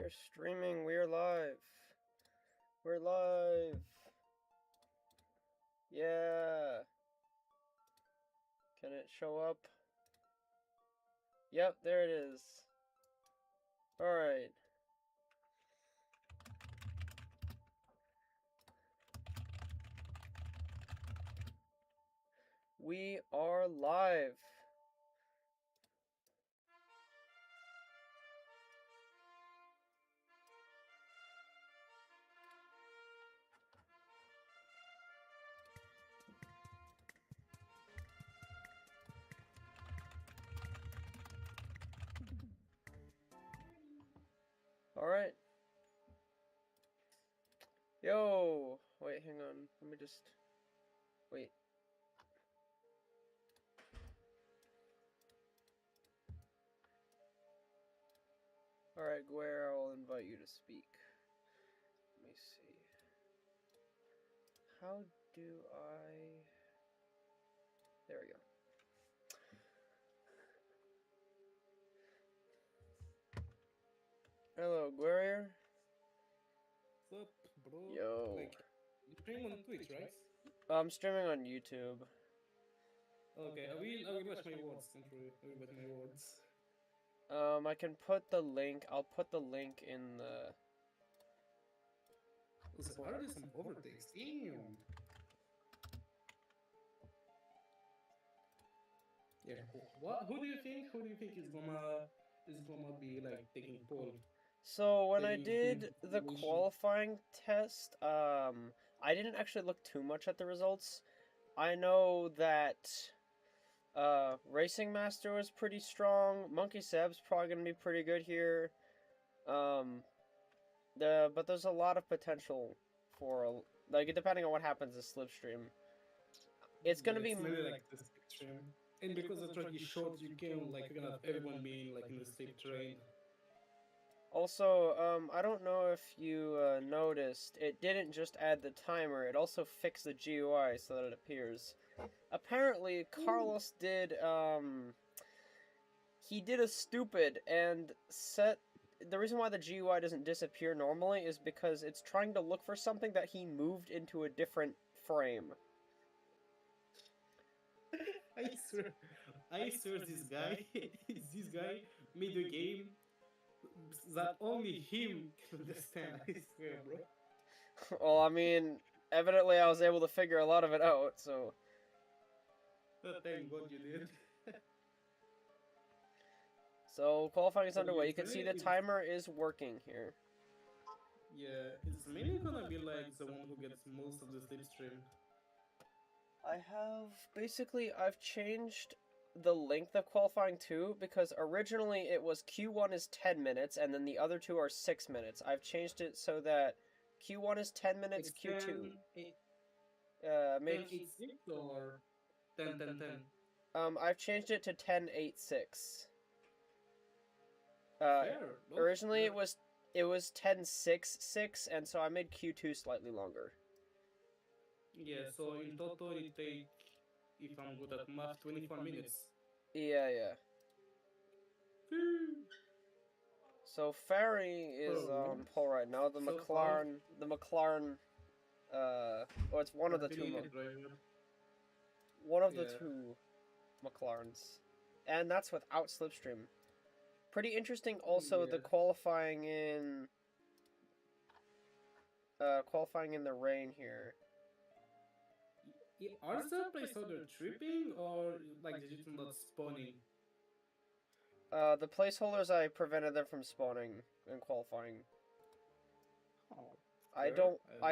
We're streaming. We're live. We're live. Yeah. Can it show up? Yep, there it is. Alright. We are live. Alright. Yo! Wait, hang on. Let me just... Wait. Alright, Guerre, I will invite you to speak. Let me see. How do I... There we go. Hello, Guerrier. What's up, bro? Yo. Like, you stream on Twitch, right? I'm streaming on YouTube. Okay, I will watch my words. Don't worry, I will watch my words. I can put the link. I'll put the link in the... Also, already some overtakes. Damn. Yeah. What? Who do you think? Who do you think is gonna be like taking pole? So when I did the qualifying test, I didn't actually look too much at the results. I know that Racing Master was pretty strong. Monkey Seb's probably gonna be pretty good here. But there's a lot of potential for like depending on what happens to Slipstream. It's gonna be mainly like the slipstream, and because the track is short, you can have everyone being like in the slip train. Also, I don't know if you noticed, it didn't just add the timer, it also fixed the GUI so that it appears. Apparently, Carlos did, he did a stupid and set... The reason why the GUI doesn't disappear normally is because it's trying to look for something that he moved into a different frame. I swear this guy, this guy made a game that only him can understand. I swear, bro. Well, I mean, evidently I was able to figure a lot of it out, so... Thank God you did. So, qualifying is underway. You can see the timer is working here. Yeah, it's mainly gonna be like the one who gets most of the slipstream. I've changed the length of qualifying too, because originally it was Q1 is 10 minutes, and then the other two are 6 minutes. I've changed it so that Q1 is 10 minutes, It's Q2... 10, 6 or 10, 10, 10? I've changed it to 10-8-6. Fair. Originally it was 10-6-6, and so I made Q2 slightly longer. Yeah, so in total it take, if I'm good at math, 24 minutes. Yeah. So Ferry is on pole right now. The McLaren, it's one of the two. One of the two McLarens, and that's without slipstream. Pretty interesting. Also, the qualifying in the rain here. Are the placeholder tripping or like they're just not spawning? The placeholders, I prevented them from spawning in qualifying. Oh, I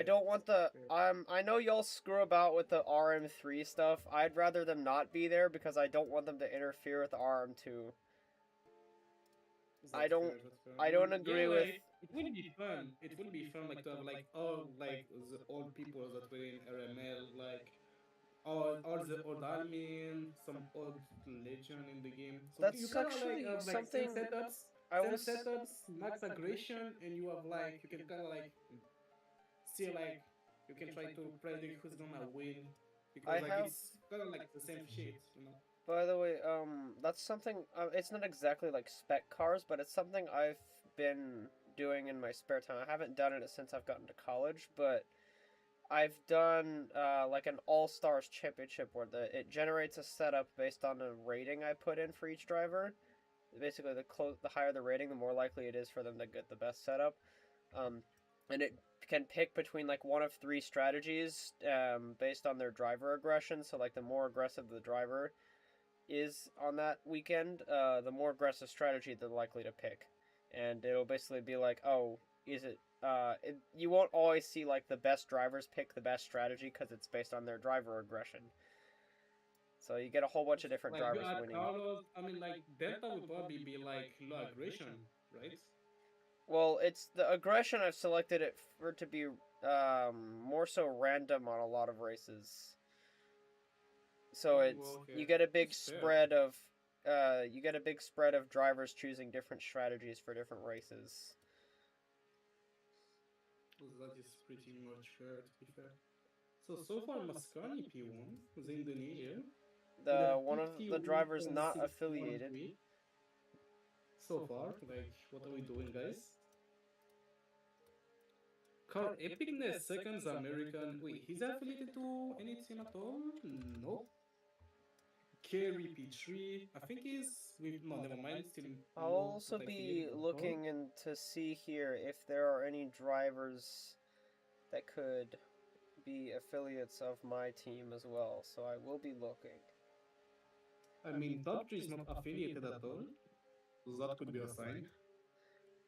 don't want the I know y'all screw about with the RM3 stuff. I'd rather them not be there because I don't want them to interfere with the RM2. I don't agree with... It would be fun. It would be fun, like to have like all like the old people that were in RML, like all the old admin, some old legend in the game. So That's you kind of actually like something same setups, max aggression, and you have like you can kind of like see like you can try to predict who's gonna win because it's kind of like the same shit, you know. By the way, that's something, it's not exactly like spec cars, but it's something I've been doing in my spare time. I haven't done it since I've gotten to college, but I've done like an All Stars Championship where it generates a setup based on a rating I put in for each driver. Basically, the higher the rating, the more likely it is for them to get the best setup. And it can pick between like one of three strategies based on their driver aggression. So like the more aggressive the driver is on that weekend, the more aggressive strategy they're likely to pick. And it'll basically be like, oh, is it you won't always see like the best drivers pick the best strategy because it's based on their driver aggression. So you get a whole bunch of different Like you drivers add winning. Carlos, I mean, like Delta would probably be like low aggression, right? Well, it's the aggression I've selected it for to be more so random on a lot of races. So it's Okay. you get a big That's fair. spread of drivers choosing different strategies for different races. That is pretty much fair, to be fair. So far, Mascani P1 was Indonesia with a The one of the drivers not affiliated. 51.613. So far, like, what are we doing, guys? Car Epicness seconds American. Wait, he's affiliated to any team at all? Nope. Kerry P3. I think he's with. No, never mind. Still I'll not also be affiliated at all. looking in to see here if there are any drivers that could be affiliates of my team as well. So I will be looking. I mean, Top 3 is not affiliated at all. So that could be a sign.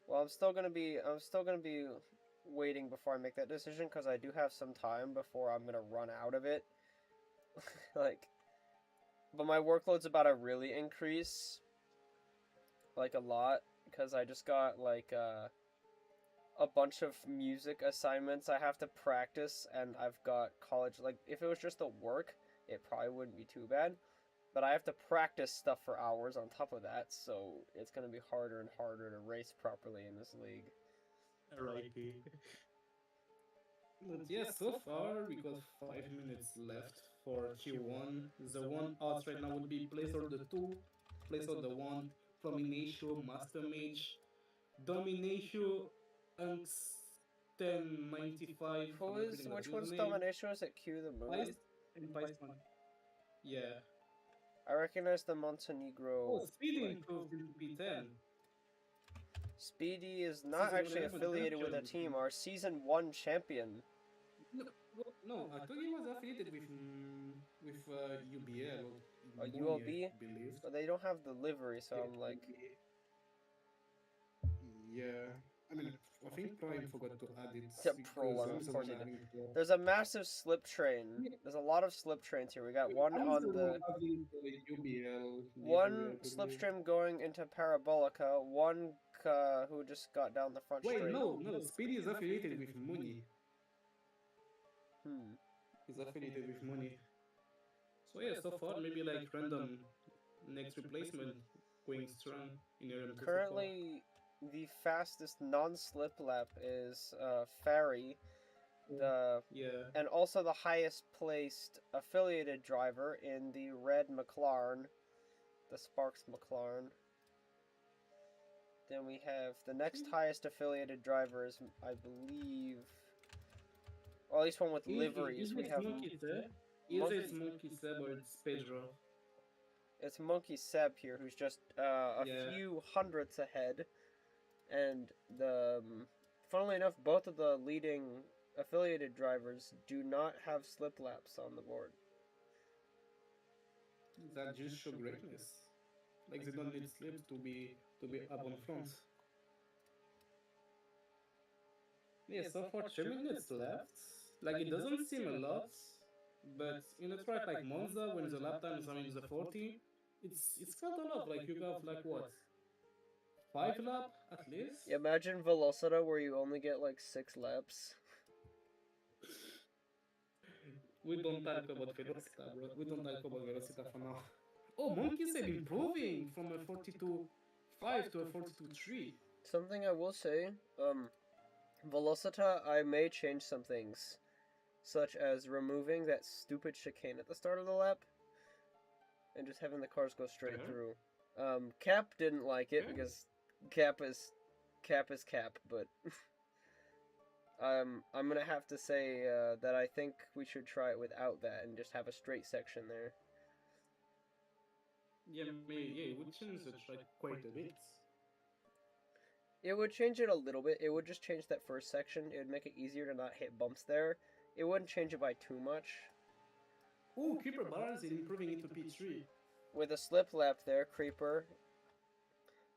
Well, I'm still gonna be waiting before I make that decision because I do have some time before I'm gonna run out of it. Like, but my workload's about to really increase, like a lot, because I just got like a bunch of music assignments I have to practice, and I've got college. Like, if it was just the work, it probably wouldn't be too bad. But I have to practice stuff for hours on top of that, so it's gonna be harder and harder to race properly in this league. Righty. But yeah, so far we got 5 minutes left for Q1. The one odds right now would be Place Order 2, Place Order 1, Prominatio, Master Mage, Dominatio, Unks 1095. I'm not reading that Which one's username. Domination? Is it Q the Moon? Pice and Piceman. Yeah. I recognize the Montenegro. Oh, Speedy improved into P10. Speedy is not Season actually 11 affiliated with a champion. team. Our Season 1 champion. No, I thought he was affiliated with UBL or ULB? I believe. But they don't have the livery, so I'm like... Yeah. I mean, I think Prime forgot to add it. Prolong, of course he did. There's a massive slip train. There's a lot of slip trains here. We got one on the... One slipstream going into Parabolica, one who just got down the front straight. Wait, no, Speedy is affiliated with Mooney. He's affiliated with Mooney. So yeah, so far maybe like random next replacement going strong in RM2. Currently, the fastest non-slip lap is Ferry, and also the highest placed affiliated driver in the red McLaren, the Sparks McLaren. Then we have the next highest affiliated driver is, I believe, or at least one with liveries. We have Either it's Monkey Seb or it's Pedro. It's Monkey Seb here, who's just a few hundredths ahead. And funnily enough, both of the leading affiliated drivers do not have slip laps on the board. That just show greatness. Like they don't need slips to be up on front. Yeah, so far 3 minutes left. Like it doesn't seem a lot, but in a track like Monza, when the lap times are in the 40, it's quite a lot. Like you have like what? 5 lap at least? Yeah, imagine Velocita where you only get like 6 laps. We don't talk about Velocita, bro. We don't talk about Velocita for now. Oh, Monkeys are improving from a 42.5 to a 42.3. Something I will say, Velocita, I may change some things, such as removing that stupid chicane at the start of the lap, and just having the cars go straight through. Cap didn't like it because Cap cap is cap, but I'm gonna have to say that I think we should try it without that and just have a straight section there. Yeah, maybe. Yeah, it would change the track quite a bit. It would change it a little bit. It would just change that first section. It would make it easier to not hit bumps there. It wouldn't change it by too much. Ooh, Creeper balance and improving it to P3. With a slip left there, Creeper.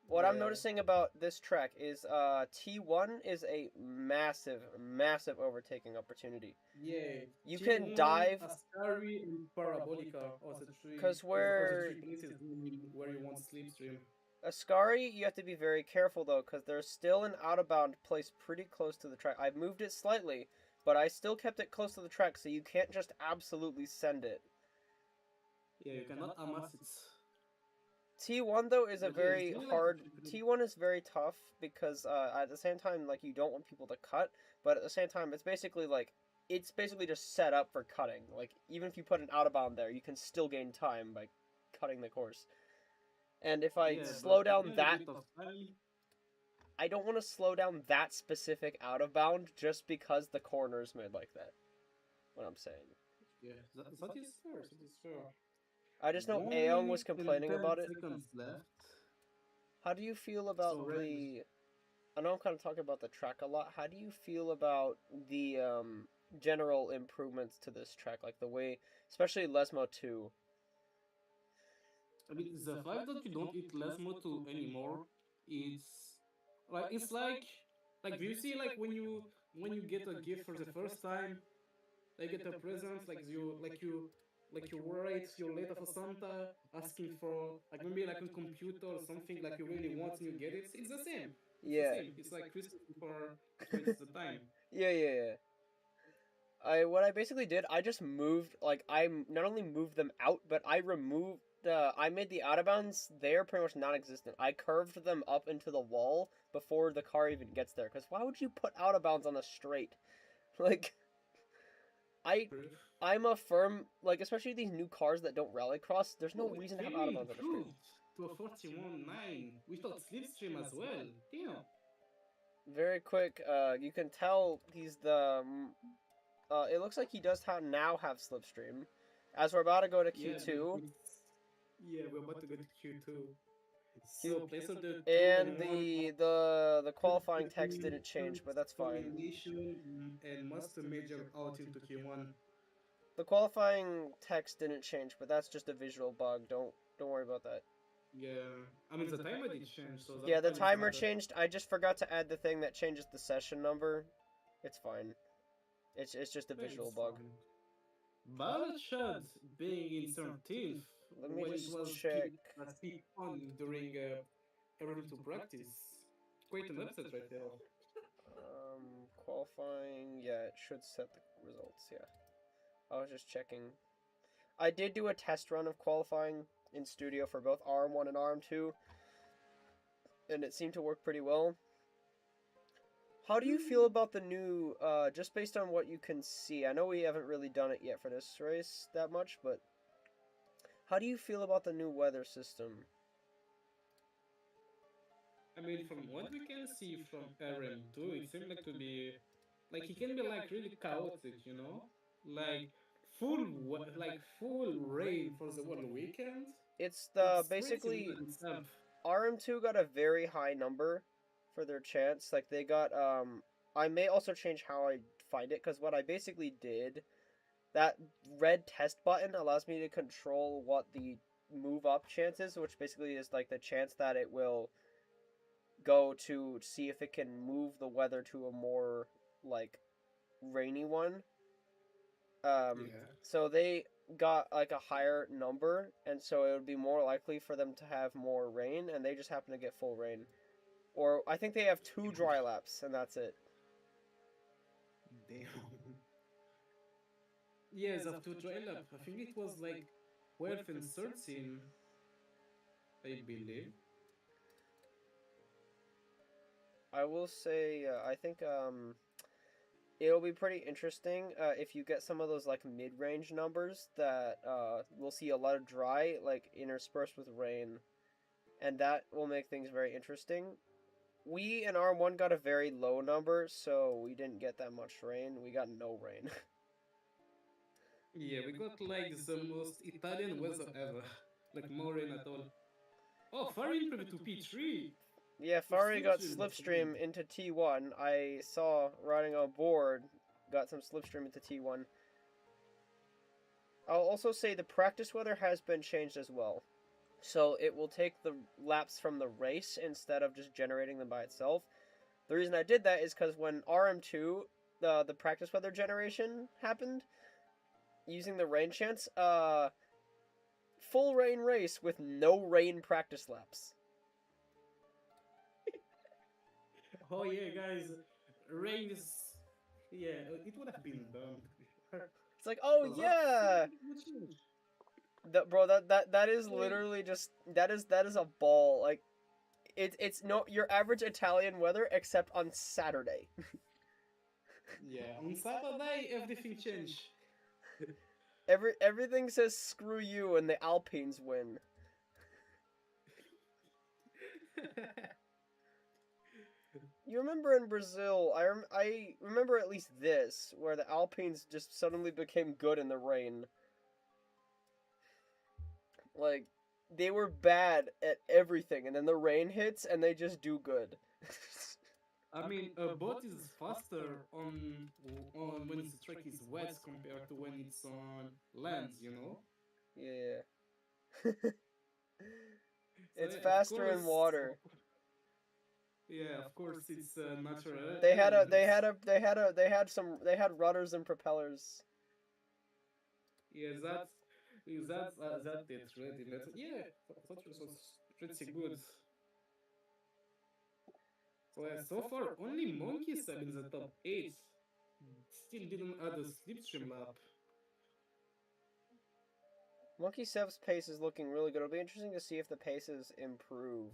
What I'm Yeah. noticing about this track is T1 is a massive, massive overtaking opportunity. Yeah. You T1, can dive Ascari, and Parabolica. Also three. because Also where three places where you want slipstream. Ascari, you have to be very careful though, because there's still an out of bound placed pretty close to the track. I've moved it slightly, but I still kept it close to the track, so you can't just absolutely send it. Yeah, you cannot amass it. T1 though is a But yeah, very still like hard. T1 is very tough because at the same time, like you don't want people to cut, but at the same time, it's basically just set up for cutting. Like even if you put an out of bound there, you can still gain time by cutting the course. And if I slow down that, I don't want to slow down that specific out of bound just because the corner's made like that. What I'm saying. Yeah, that is fair. That is fair. I just know Only Aeon was complaining 10 about it. seconds left. How do you feel about So the? I know I'm kind of talking about the track a lot. How do you feel about the general improvements to this track, like the way, especially Lesmo 2? I mean, the fact that you don't eat less moto anymore, it's like do you see like when you get a gift for the first time, like get a present, like you wear it, you're late of a Santa asking for like maybe like a computer or something like you really want and you get it. It's the same. It's the Yeah. same. It's like Christmas before it's the time. Yeah. What I basically did, I just moved, like, I not only moved them out, but I removed, I made the out of bounds there pretty much non-existent. I curved them up into the wall before the car even gets there, because why would you put out of bounds on a straight? Like, I'm a firm, like, especially these new cars that don't rallycross, there's no reason to have out of bounds on a straight. Improved to a 41.9 without slipstream as well. Damn. Very quick, you can tell he's the it looks like he does now have slipstream. As we're about to go to Q2. Yeah, we're about to go to Q2. So place of the and the qualifying text didn't change, but that's fine. And master major out into Q1. The qualifying text didn't change, but that's just a visual bug. Don't worry about that. Yeah, I mean the timer did change, so yeah, the timer changed. I just forgot to add the thing that changes the session number. It's fine. It's just a visual bug. Balachad being in 13th Let me when just it was check. peak on during RM2 practice. Quite an upset right there. Qualifying. Yeah, it should set the results. Yeah, I was just checking. I did do a test run of qualifying in studio for both RM1 and RM2, and it seemed to work pretty well. How do you feel about the new, just based on what you can see? I know we haven't really done it yet for this race that much, but how do you feel about the new weather system? I mean, from what we can see from RM2, it seems like to be, like, it can be, like, really chaotic, you know? Like, full rain for the whole weekend. It's basically, itself. RM2 got a very high number for their chance. Like, they got, I may also change how I find it, because what I basically did, that red test button allows me to control what the move up chance is, which basically is, like, the chance that it will go to see if it can move the weather to a more, like, rainy one. So they got, like, a higher number, and so it would be more likely for them to have more rain, and they just happen to get full rain. Or I think they have 2 dry laps, and that's it. Damn. Yes, of 2 dry laps. I think it was like 12 and 13, I believe. I will say, I think it'll be pretty interesting if you get some of those, like, mid-range numbers that we'll see a lot of dry, like, interspersed with rain, and that will make things very interesting. we in RM1 got a very low number, so we didn't get that much rain. We got no rain. Yeah, we got like the most Italian weather ever. Like no rain at all. Oh, far improved to P3 Yeah, with Fari got slipstream. That's slipstream great. into T1. I saw riding on board got some slipstream into T1. I'll also say the practice weather has been changed as well. So it will take the laps from the race instead of just generating them by itself. The reason I did that is because when RM2, the practice weather generation happened, using the rain chance, full rain race with no rain practice laps. Oh yeah, guys, rain is yeah, it would have been done to be fair. It's like, oh So that's yeah, a good change. bro, that is Like, literally just that is a ball. Like it's no your average Italian weather except on Saturday. yeah, on Saturday everything changed. Everything says screw you and the Alpines win. You remember in Brazil, I remember at least this, where the Alpines just suddenly became good in the rain. Like, they were bad at everything, and then the rain hits, and they just do good. I mean, a boat is faster on when the track is wet compared to when it's on land, you know? Yeah. So It's yeah, of faster in course, water. yeah, of course, it's a natural They had a element. they had a they had a they had some they had rudders and propellers. Yeah, that's really yeah, that was pretty good. So yeah, so far only monkeys have in the top eight. Still didn't add a slipstream lap. Monkey Sev's pace is looking really good. It'll be interesting to see if the paces improve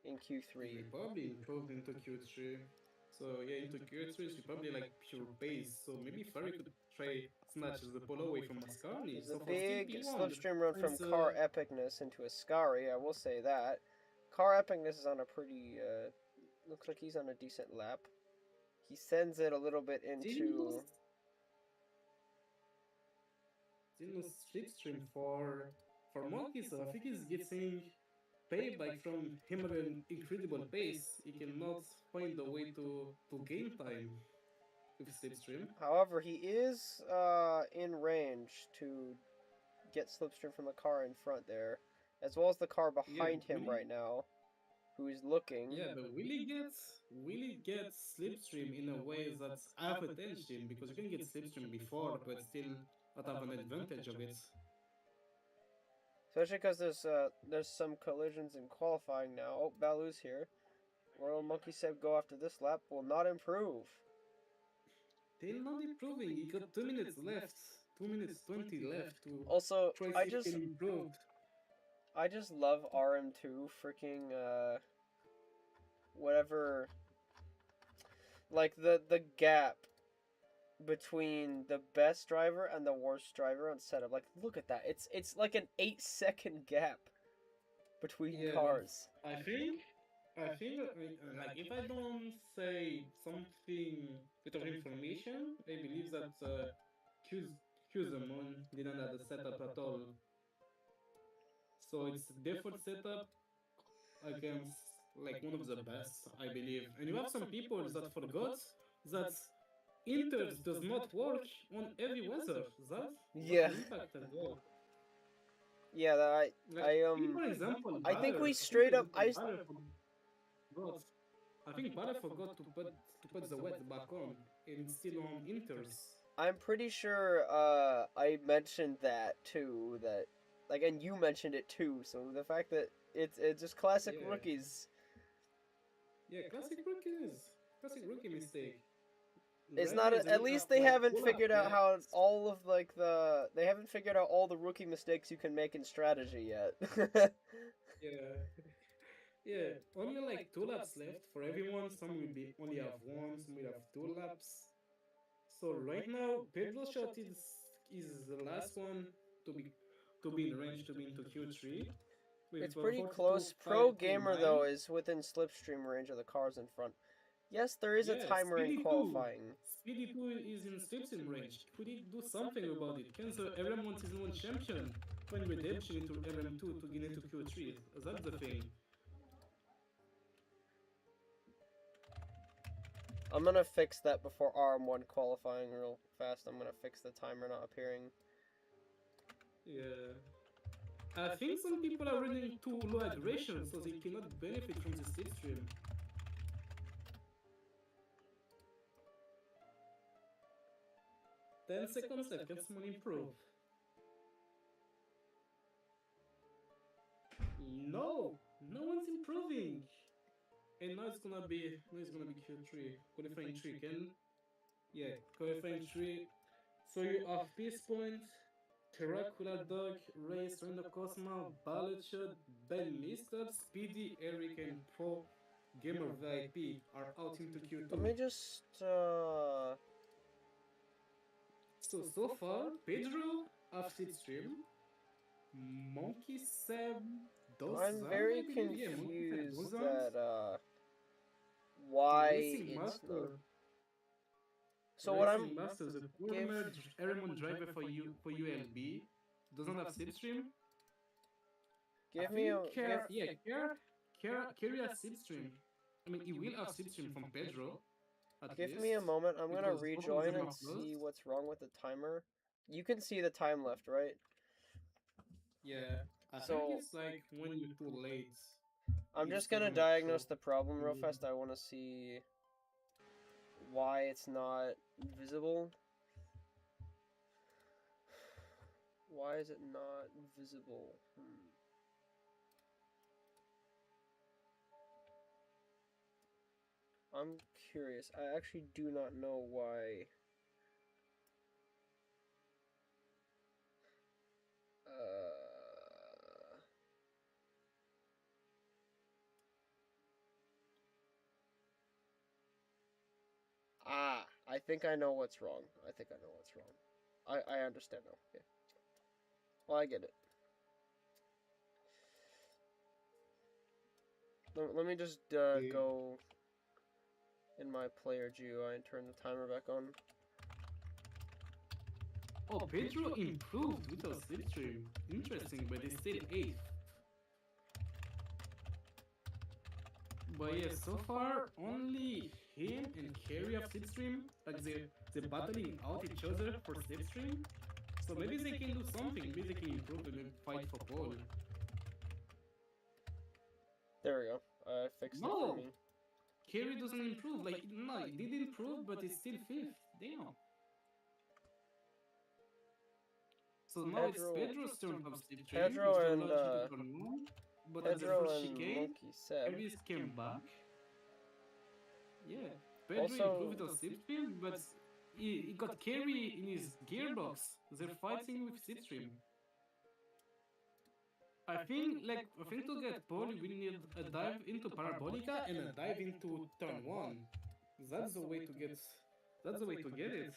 in We Q3. probably improved into Q3. So yeah, into Q3 we probably like pure pace. So maybe Ferry could try snatch the pole away from Mascani. There's a So for still big P1, slipstream run from it's Car Epicness into Ascari, I will say that. Car Epicness is on a pretty, looks like he's on a decent lap. He sends it a little bit still into. still no slipstream for Monkey. So I think he's getting payback from him having incredible pace. He cannot find a way to gain time with slipstream. However, he is in range to get slipstream from the car in front there, as well as the car Yeah, behind him really. right now, who is looking. Yeah, but will he get slipstream in a way that's half attention because you can get slipstream before, but still not have an advantage of it. Especially because there's some collisions in qualifying now. Oh, Balu's here. Royal Monkey said go after this lap will not improve. Still not improving. He got 2 minutes left, 2 minutes 20 left to Also, try I see if he just can improve. I just love RM2 freaking whatever, like the gap between the best driver and the worst driver on setup. Like look at that. It's like an 8-second gap between Yeah, but cars. I think like if I don't say something bit of information, I believe that Q's Qzamon didn't have the setup at all. So it's default setup against like one of the best, I believe. And you have some people that forgot that inters does not work on every weather. That's Yeah. an impact as well. Yeah, Like I for example, I think we I think for straight up example Baller forgot. I think Baller forgot to put the wet back on, and it's still on inters. I'm pretty sure I mentioned that too, that like, and you mentioned it too, so the fact that it's just classic Yeah, rookies. yeah, classic rookie mistake. It's Right not now, they at only have least they like haven't 2 laps figured out how left. all of like they haven't figured out all the rookie mistakes you can make in strategy yet. Yeah, yeah, only like 2 laps left for everyone. Some will be only have one, some will have 2 laps. So right now, Pedro shot is the last one to be to be in range to be into Q3. It's pretty close. Pro Gamer, though, is within slipstream range of the cars in front. Yes, there is a Yeah, timer in Speedy 2. qualifying. Speedy 2 is in slipstream range. Could he do something about it? Can the RM1 Season 1 champion find redemption into RM2 to get into Q3? That's the thing. I'm gonna fix that before RM1 qualifying real fast. I'm gonna fix the timer not appearing. Yeah. I think some people are running too low aggression, so they cannot benefit from the slipstream. Ten seconds left. Can someone improve? No, no one's improving. And now it's gonna be Q3 qualifying 3. Qualifying 3. So you have Peace Point, Terracula Dog, Race, Rando Cosmo, Balletshot, Ben Listed, Speedy, Eric, and Pro Gamer VIP are out into Q2. Let me just So far, Pedro off slipstream, Monkey Seb, Dozan, I'm very I believe. Yeah, confused Dozan, that why Racing it's Master. not. So what I'm Racing Master, the former RM1 driver for ULB, doesn't have slipstream. Carry a slipstream. I mean, he will have slipstream from Pedro. Give me a moment. I'm gonna rejoin and see what's wrong with the timer. You can see the time left, right? Yeah. I think it's like when you're too late. I'm just gonna diagnose the problem real fast. I want to see why it's not visible. Why is it not visible? I'm curious. I actually do not know why. I think I know what's wrong. I understand now. Okay. Well, I get it. Let me just go in my player GUI and turn the timer back on. Oh, Pedro improved without slipstream. Interesting, but he's still 8th. But yeah, so far, only him and Carry have slipstream. Like, they're battling out each other for slipstream. So maybe they can do something. Maybe they can improve and fight for pole. There we go. I fixed it for me. Carry doesn't improve. Like, no, it did improve, but it's still 5th. Damn. So now it's Pedro's turn of slipstream. Pedro and but at the first chicane, Carry came back. Yeah, Pedro improved with slipstream, but he got Carry in his gearbox. They're fighting with slipstream. I think to get pole, we need a dive into Parabolica and a dive into turn 1. That's the way to get. That's the way to get it.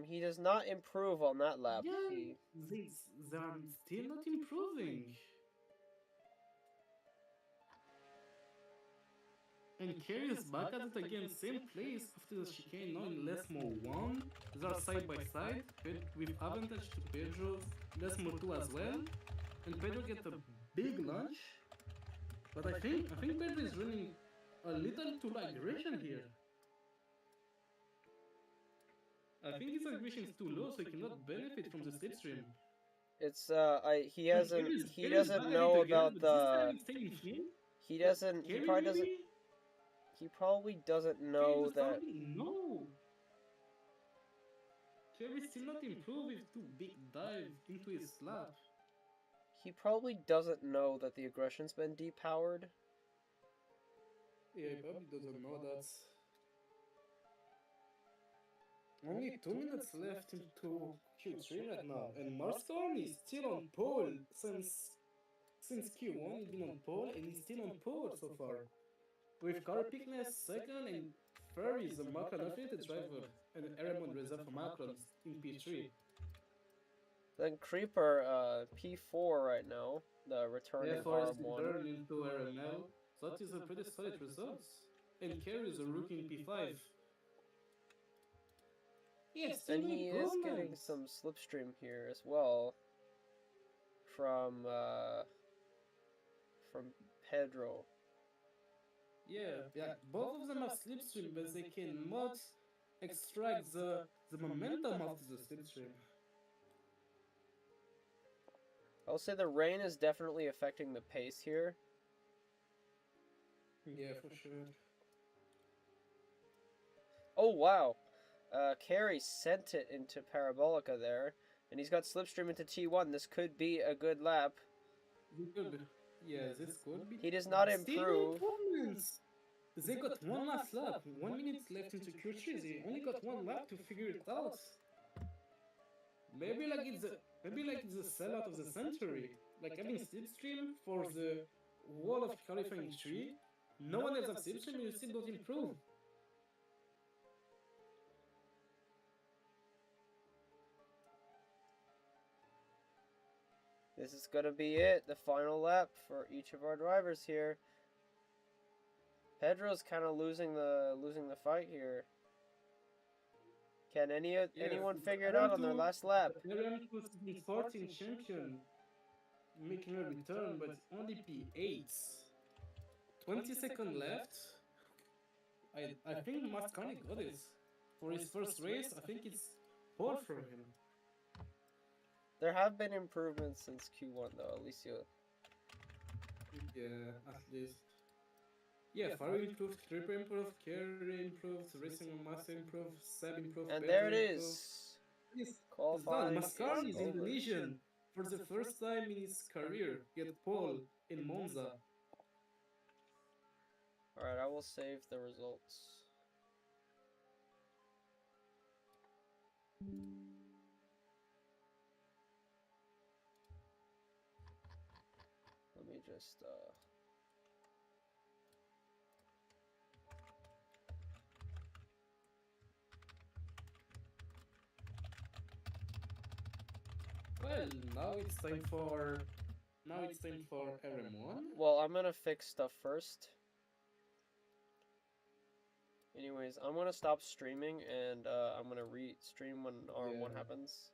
He does not improve on that lap. Yeah, they're still not improving. And Carry is back at it again, same place after the chicane, now in Lesmo 1. They are side by side, with advantage to Pedro, Lesmo 2 as well. And Pedro gets a big launch. But I think Pedro is running a little too low aggression here. I think his aggression is too low, so he cannot benefit from the slipstream. It's he doesn't know about the. He probably doesn't know that. No. Carry still not improve with too big dive into his slap. He probably doesn't know that the aggression's been depowered. Yeah, he probably doesn't know that. Only 2 minutes left into Q3 right now, and Marston is still on pole since Q1. He's been on pole, and he's still on pole so far. With Car Pickness second and Ferry is a Macron affiliated driver and RM1 reserve for Macron in P3. Then Creeper, P4 right now, the returning Therefore, is RM1. turned into RML. So that is a pretty solid result. And Carry is a rookie in P5. Yes, still And he is getting some slipstream here as well from Pedro. Yeah, both of them have slipstream, but they cannot extract the momentum of the slipstream. I'll say the rain is definitely affecting the pace here. Yeah, for sure. Oh wow, Carey sent it into Parabolica there, and he's got slipstream into T1. This could be a good lap. Yeah, this could be. He does not Still improve. improvements. They got one last lap, 1 minute left into Q3. They only got one lap to figure it out. Maybe like it's the sellout of the century. Like having slipstream for the wall of qualifying tree. No one else has slipstream and you still don't improve. This is gonna be it, the final lap for each of our drivers here. Pedro's kind of losing the fight here. Can anyone figure it out on their last lap? RM2 2014 champion making a return, but only P8. 20-second left. I think Mascani got it. For his first race, I think it's poor for him. There have been improvements since Q1 though, Alicia. Yeah, at least. Yeah, Faro improved, Creeper improved, Carry improved, Racing on Master improved, Seb improved, And Pedro there it improved. is. It's Qualifying done. Mascari is over. Indonesian. For the first time in his career, get pole in Monza. Alright, I will save the results. Let me just Well, now it's time for RM1. Well, I'm gonna fix stuff first. Anyways, I'm gonna stop streaming and I'm gonna re-stream when RM1 happens.